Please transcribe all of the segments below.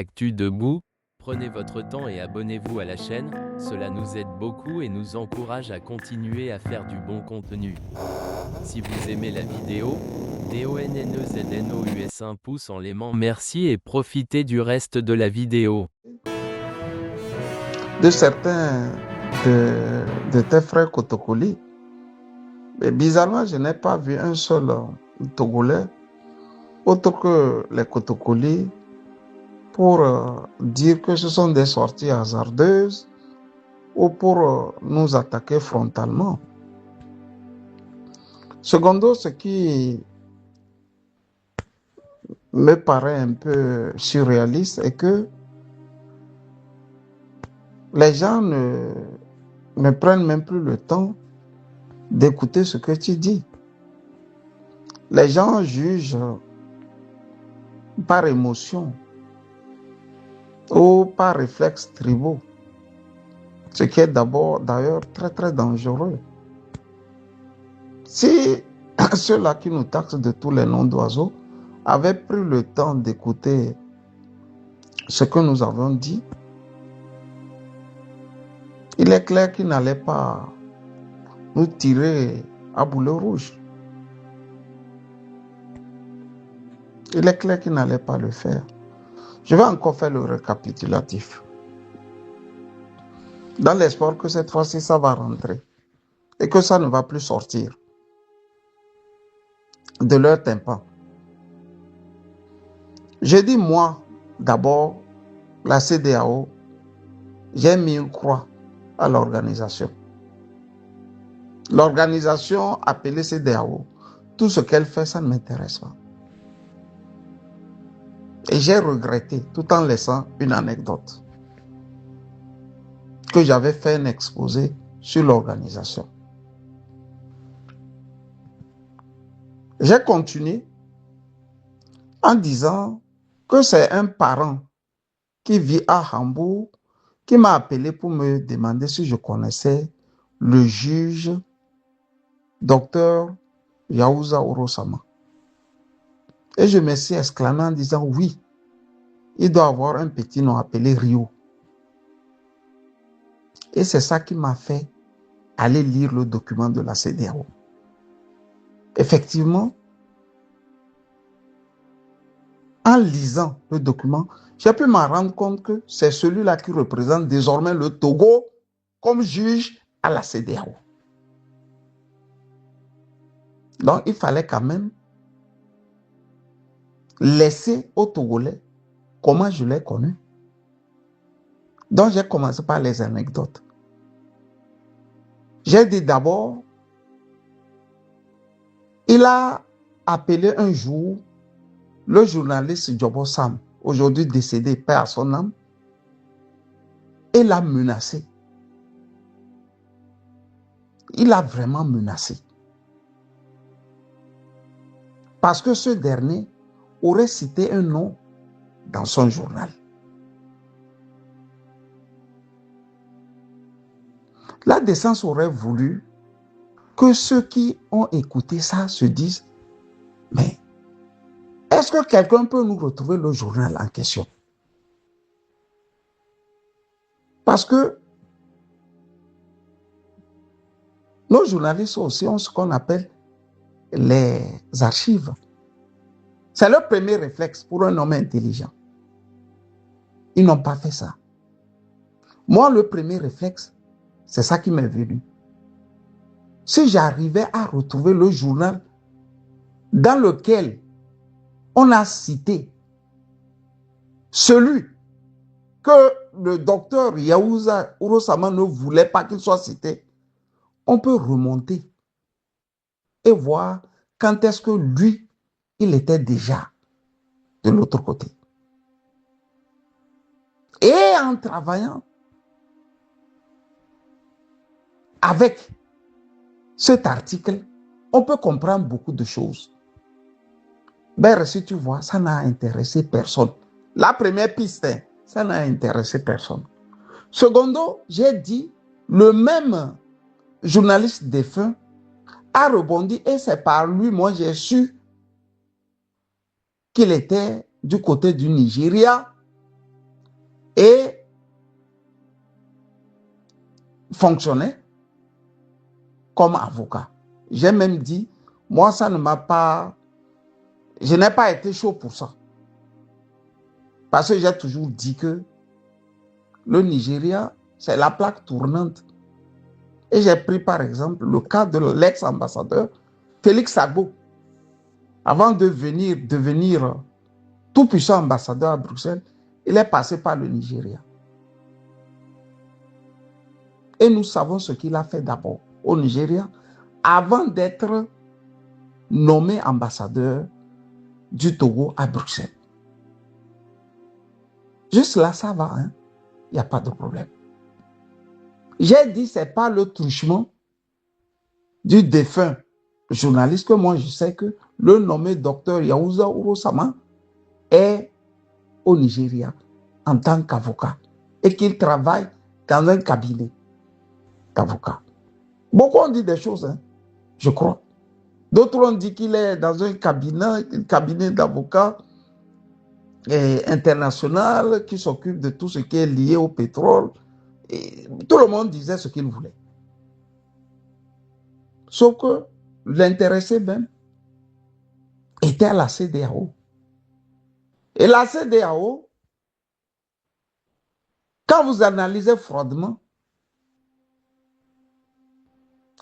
Actu Debout, prenez votre temps et abonnez-vous à la chaîne, cela nous aide beaucoup et nous encourage à continuer à faire du bon contenu. Si vous aimez la vidéo, DONNEZNOUS un pouce en l'aimant, merci et profitez du reste de la vidéo. De certains de tes frères Kotokoli, mais bizarrement, je n'ai pas vu un seul Togolais autre que les Kotokoli pour dire que ce sont des sorties hasardeuses ou pour nous attaquer frontalement. Secondo, ce qui me paraît un peu surréaliste est que les gens ne prennent même plus le temps d'écouter ce que tu dis. Les gens jugent par émotion ou par réflexes tribaux, ce qui est d'ailleurs très très dangereux. Si ceux-là qui nous taxent de tous les noms d'oiseaux avaient pris le temps d'écouter ce que nous avons dit, il est clair qu'ils n'allaient pas nous tirer à boulet rouge. Il est clair qu'ils n'allaient pas le faire. Je vais encore faire le récapitulatif, dans l'espoir que cette fois-ci, ça va rentrer et que ça ne va plus sortir de leur tympan. J'ai dit, moi, d'abord, la CEDEAO, j'ai mis une croix à l'organisation. L'organisation appelée CEDEAO, tout ce qu'elle fait, ça ne m'intéresse pas. Et j'ai regretté, tout en laissant une anecdote, que j'avais fait un exposé sur l'organisation. J'ai continué en disant que c'est un parent qui vit à Hambourg qui m'a appelé pour me demander si je connaissais le juge Dr Yahuza Orosama. Et je me suis exclamé en disant oui, il doit avoir un petit nom appelé Rio. Et c'est ça qui m'a fait aller lire le document de la CEDEAO. Effectivement, en lisant le document, j'ai pu me rendre compte que c'est celui-là qui représente désormais le Togo comme juge à la CEDEAO. Donc, il fallait quand même laisser aux Togolais comment je l'ai connu. Donc, j'ai commencé par les anecdotes. J'ai dit d'abord, il a appelé un jour le journaliste Djobo Sam, aujourd'hui décédé, paix à son âme, et l'a menacé. Il a vraiment menacé. Parce que ce dernier aurait cité un nom dans son journal. La décence aurait voulu que ceux qui ont écouté ça se disent, mais est-ce que quelqu'un peut nous retrouver le journal en question? Parce que nos journalistes aussi ont ce qu'on appelle les archives. C'est leur premier réflexe pour un homme intelligent. Ils n'ont pas fait ça. Moi, le premier réflexe, c'est ça qui m'est venu. Si j'arrivais à retrouver le journal dans lequel on a cité celui que le docteur Yahuza Urosama ne voulait pas qu'il soit cité, on peut remonter et voir quand est-ce que lui, il était déjà de l'autre côté. Et en travaillant avec cet article, on peut comprendre beaucoup de choses. Ben, si tu vois, ça n'a intéressé personne. La première piste, ça n'a intéressé personne. Secondo, j'ai dit, le même journaliste défunt a rebondi et c'est par lui, moi j'ai su qu'il était du côté du Nigeria et fonctionnait comme avocat. J'ai même dit, moi, ça ne m'a pas... Je n'ai pas été chaud pour ça. Parce que j'ai toujours dit que le Nigeria, c'est la plaque tournante. Et j'ai pris par exemple le cas de l'ex-ambassadeur Félix Sagbo. Avant de devenir tout-puissant ambassadeur à Bruxelles, il est passé par le Nigeria. Et nous savons ce qu'il a fait d'abord au Nigeria avant d'être nommé ambassadeur du Togo à Bruxelles. Juste là, ça va, hein? Il n'y a pas de problème. J'ai dit, ce n'est pas le truchement du défunt journaliste que moi, je sais que le nommé docteur Yaouza Urosama est au Nigeria en tant qu'avocat et qu'il travaille dans un cabinet d'avocats. Beaucoup ont dit des choses, hein, je crois. D'autres ont dit qu'il est dans un cabinet d'avocats international qui s'occupe de tout ce qui est lié au pétrole. Et tout le monde disait ce qu'il voulait. Sauf que l'intéressé même était à la CEDEAO. Et la CEDEAO, quand vous analysez froidement,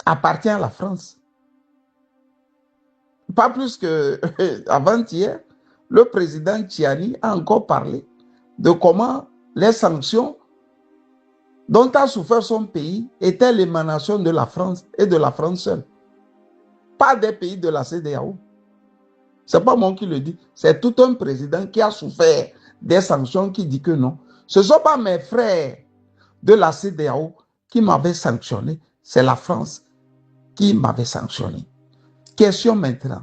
appartient à la France. Pas plus qu'avant-hier, le président Tchiani a encore parlé de comment les sanctions dont a souffert son pays étaient l'émanation de la France et de la France seule. Pas des pays de la CEDEAO. Ce n'est pas moi qui le dis, c'est tout un président qui a souffert des sanctions qui dit que non. Ce ne sont pas mes frères de la CEDEAO qui m'avaient sanctionné, c'est la France qui m'avait sanctionné. Question maintenant.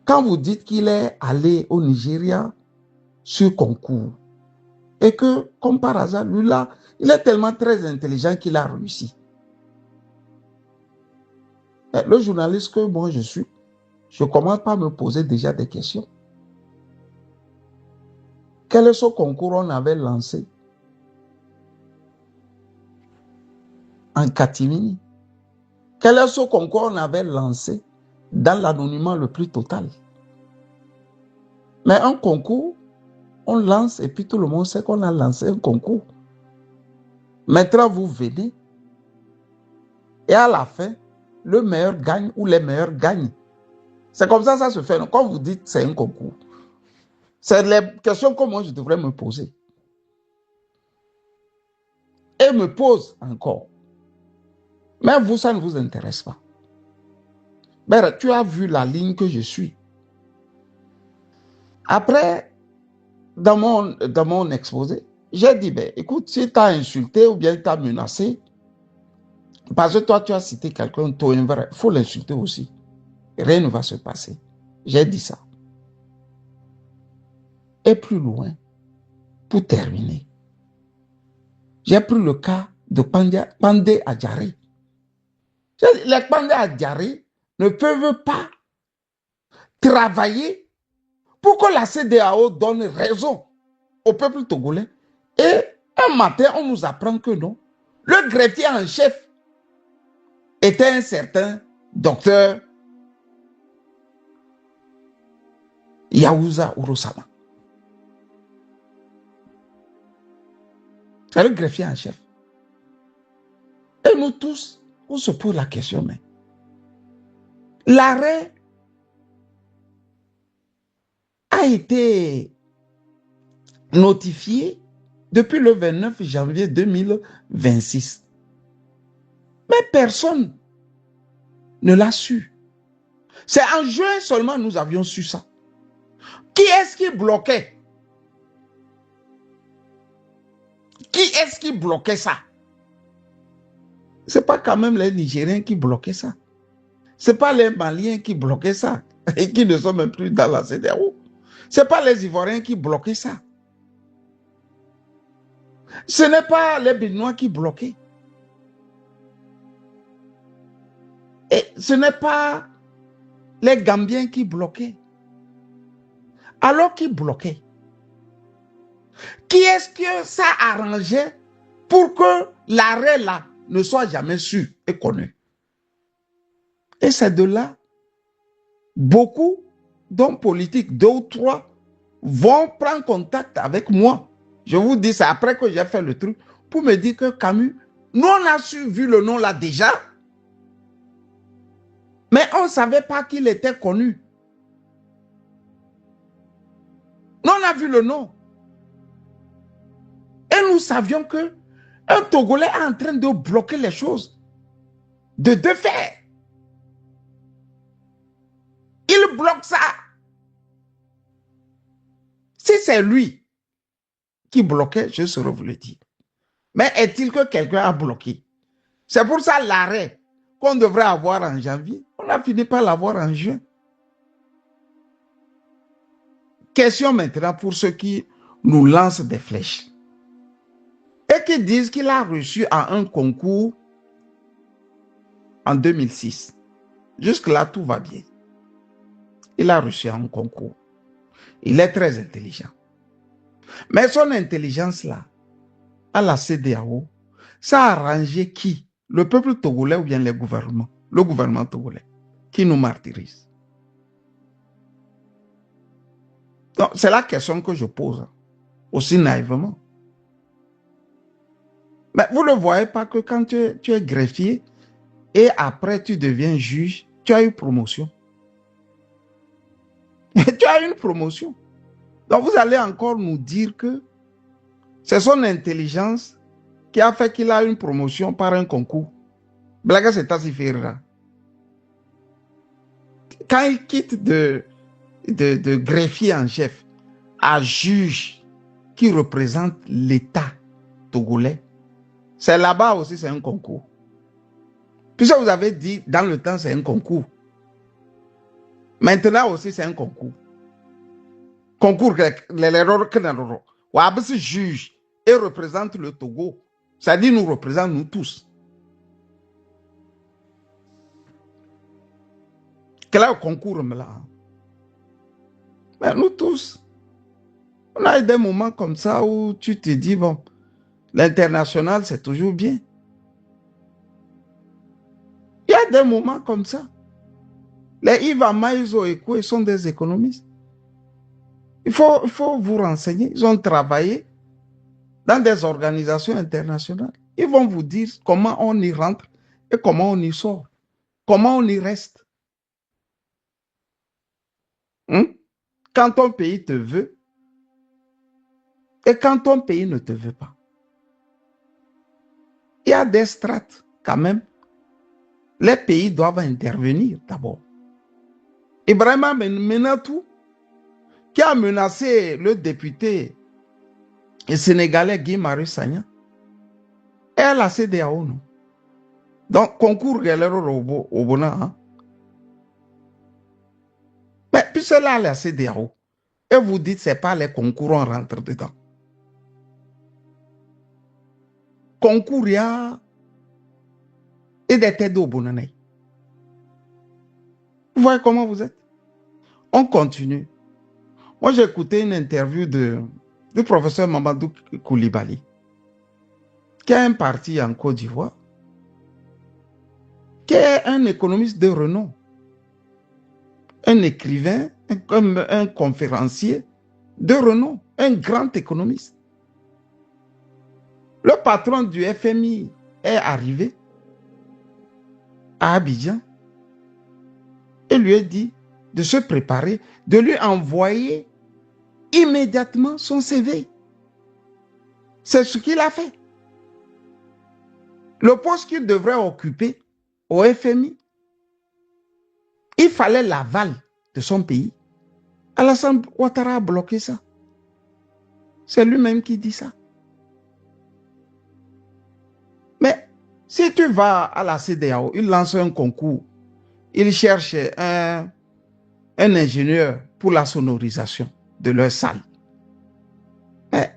Quand vous dites qu'il est allé au Nigeria sur concours et que, comme par hasard, lui là, il est tellement très intelligent qu'il a réussi. Et le journaliste que moi je suis, je commence par me poser déjà des questions. Quel est ce concours on avait lancé en catimini? Quel est ce concours on avait lancé dans l'anonymat le plus total? Mais un concours, on lance et puis tout le monde sait qu'on a lancé un concours. Maintenant, vous venez et à la fin, le meilleur gagne ou les meilleurs gagnent. C'est comme ça se fait. Quand vous dites c'est un concours, c'est les questions que moi je devrais me poser. Et me pose encore. Mais vous, ça ne vous intéresse pas. Mais tu as vu la ligne que je suis. Après, dans mon exposé, j'ai dit, ben, écoute, si tu as insulté ou bien tu as menacé, parce que toi, tu as cité quelqu'un, il faut l'insulter aussi. Rien ne va se passer. J'ai dit ça. Et plus loin, pour terminer, j'ai pris le cas de Pandé Adjari. Les Pandé Adjari ne peuvent pas travailler pour que la CEDEAO donne raison au peuple togolais. Et un matin, on nous apprend que non. Le greffier en chef était un certain docteur Yaouza Urosama. C'est le greffier en chef. Et nous tous, on se pose la question, mais l'arrêt a été notifié depuis le 29 janvier 2026. Mais personne ne l'a su. C'est en juin seulement nous avions su ça. Qui est-ce qui bloquait? Qui est-ce qui bloquait ça? Ce n'est pas quand même les Nigériens qui bloquaient ça. Ce n'est pas les Maliens qui bloquaient ça et qui ne sont même plus dans la CEDEAO. Ce n'est pas les Ivoiriens qui bloquaient ça. Ce n'est pas les Béninois qui bloquaient. Et ce n'est pas les Gambiens qui bloquaient. Alors qui bloquaient? Qui est-ce que ça arrangeait pour que l'arrêt là ne soit jamais su et connu? Et c'est de là, beaucoup d'hommes politiques, 2 ou 3, vont prendre contact avec moi. Je vous dis, c'est après que j'ai fait le truc, pour me dire que Camus, nous on a vu le nom là déjà, mais on ne savait pas qu'il était connu. Nous on a vu le nom. Et nous savions que un Togolais est en train de bloquer les choses. De fait. Il bloque ça. Si c'est lui qui bloquait, je saurais vous le dire. Mais est-il que quelqu'un a bloqué? C'est pour ça l'arrêt qu'on devrait avoir en janvier, on a fini par l'avoir en juin. Question maintenant pour ceux qui nous lancent des flèches et qui disent qu'il a reçu à un concours en 2006. Jusque-là, tout va bien. Il a reçu à un concours. Il est très intelligent. Mais son intelligence-là, à la CEDEAO, ça a arrangé qui? Le peuple togolais ou bien les gouvernements? Le gouvernement togolais qui nous martyrise. Donc, c'est la question que je pose, aussi naïvement. Mais vous ne voyez pas que quand tu es greffier et après tu deviens juge, tu as eu promotion. Tu as une promotion. Donc vous allez encore nous dire que c'est son intelligence qui a fait qu'il a une promotion par un concours. Blague, c'est assez faire. Quand il quitte de greffier en chef à juge qui représente l'État togolais, c'est là-bas aussi, c'est un concours. Puisque vous avez dit, dans le temps, c'est un concours. Maintenant aussi, c'est un concours. Concours, l'erreur que nous avons, juge et représente le Togo. Ça dit, nous représente nous tous. Quel est le concours là? Mais nous tous, on a des moments comme ça où tu te dis, bon, l'international, c'est toujours bien. Il y a des moments comme ça. Les Iva Maïzo et Koué sont des économistes. Il faut vous renseigner. Ils ont travaillé dans des organisations internationales. Ils vont vous dire comment on y rentre et comment on y sort. Comment on y reste. Quand ton pays te veut et quand ton pays ne te veut pas. Il y a des strates quand même. Les pays doivent intervenir d'abord. Ibrahima Menatou, qui a menacé le député sénégalais Guy Marius Sagna, est la CEDEAO, non? Donc, concours Galero au Bona. Mais puis c'est là la CEDEAO. Et vous dites que ce n'est pas les concours, on rentre dedans. Concours, il y a et des têtes au Bonanay. Vous voyez comment vous êtes? On continue. Moi, j'ai écouté une interview du professeur Mamadou Koulibaly, qui a un parti en Côte d'Ivoire, qui est un économiste de renom, un écrivain, un conférencier de renom, un grand économiste. Le patron du FMI est arrivé à Abidjan et lui a dit de se préparer, de lui envoyer immédiatement son CV. C'est ce qu'il a fait. Le poste qu'il devrait occuper au FMI, il fallait l'aval de son pays. Alassane Ouattara a bloqué ça. C'est lui-même qui dit ça. Mais si tu vas à la CEDEAO, il lance un concours, il cherche un ingénieur pour la sonorisation de leur salle. Mais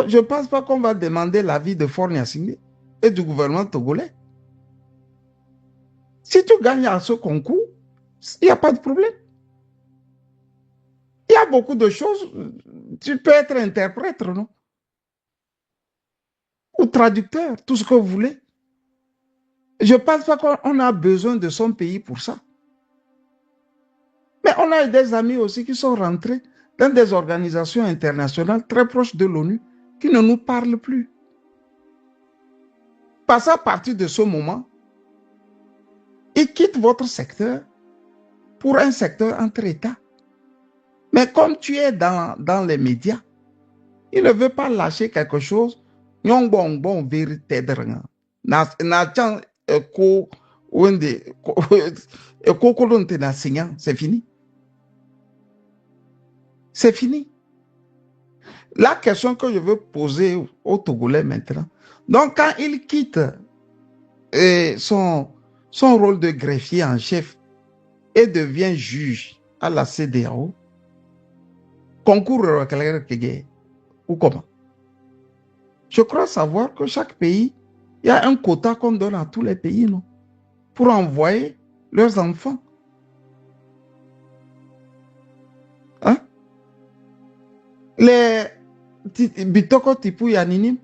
je ne pense pas qu'on va demander l'avis de Faure Gnassingbé et du gouvernement togolais. Si tu gagnes à ce concours, il n'y a pas de problème. Il y a beaucoup de choses. Tu peux être interprète, non? Ou traducteur, tout ce que vous voulez. Je ne pense pas qu'on a besoin de son pays pour ça. Mais on a des amis aussi qui sont rentrés dans des organisations internationales très proches de l'ONU qui ne nous parlent plus. Parce qu'à partir de ce moment, ils quittent votre secteur pour un secteur entre États. Mais comme tu es dans les médias, ils ne veulent pas lâcher quelque chose. C'est fini. C'est fini. La question que je veux poser aux Togolais maintenant, donc quand il quitte son rôle de greffier en chef et devient juge à la CEDEAO, concours ou comment? Je crois savoir que chaque pays, il y a un quota qu'on donne à tous les pays, non? Pour envoyer leurs enfants. Hein? Les Bitoko Tipu Yaninim,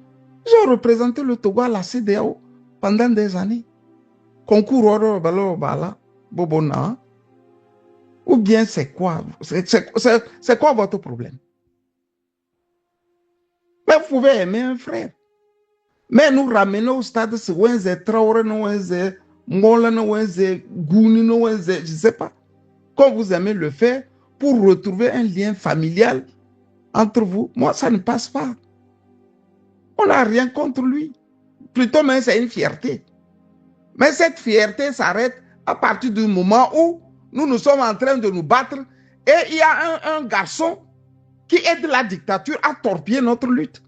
ils ont représenté le Togo à la CEDEAO pendant des années. Concours Bobona. Ou bien c'est quoi? C'est quoi votre problème? Mais vous pouvez aimer un frère. Mais nous ramener au stade, c'est Traoré, Gouni, je ne sais pas. Quand vous aimez le faire pour retrouver un lien familial entre vous, moi, ça ne passe pas. On n'a rien contre lui. Plutôt, mais c'est une fierté. Mais cette fierté s'arrête à partir du moment où nous sommes en train de nous battre et il y a un garçon qui aide la dictature à torpiller notre lutte.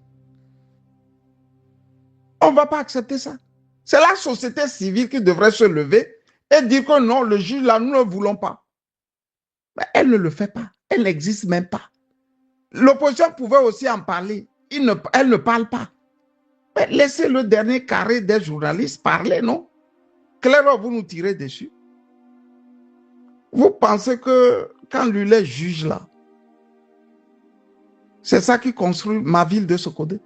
On ne va pas accepter ça. C'est la société civile qui devrait se lever et dire que non, le juge là, nous ne voulons pas. Mais elle ne le fait pas. Elle n'existe même pas. L'opposition pouvait aussi en parler. Elle ne parle pas. Mais laissez le dernier carré des journalistes parler, non? Clairement, vous nous tirez dessus. Vous pensez que quand lui les juge là, c'est ça qui construit ma ville de ce côté?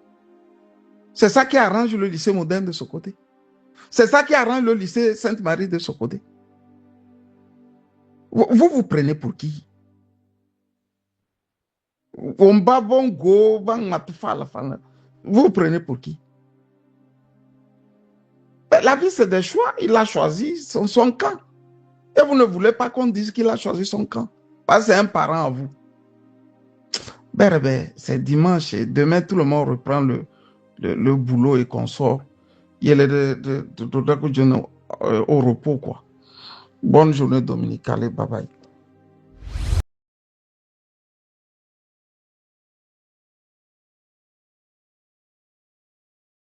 C'est ça qui arrange le lycée moderne de ce côté? C'est ça qui arrange le lycée Sainte-Marie de ce côté? Vous prenez pour qui? Vous prenez pour qui? La vie, c'est des choix. Il a choisi son camp. Et vous ne voulez pas qu'on dise qu'il a choisi son camp. Parce que c'est un parent à vous. C'est dimanche et demain, tout le monde reprend le boulot et qu'on sort. Il y a au repos, quoi. Bonne journée dominicale et bye bye.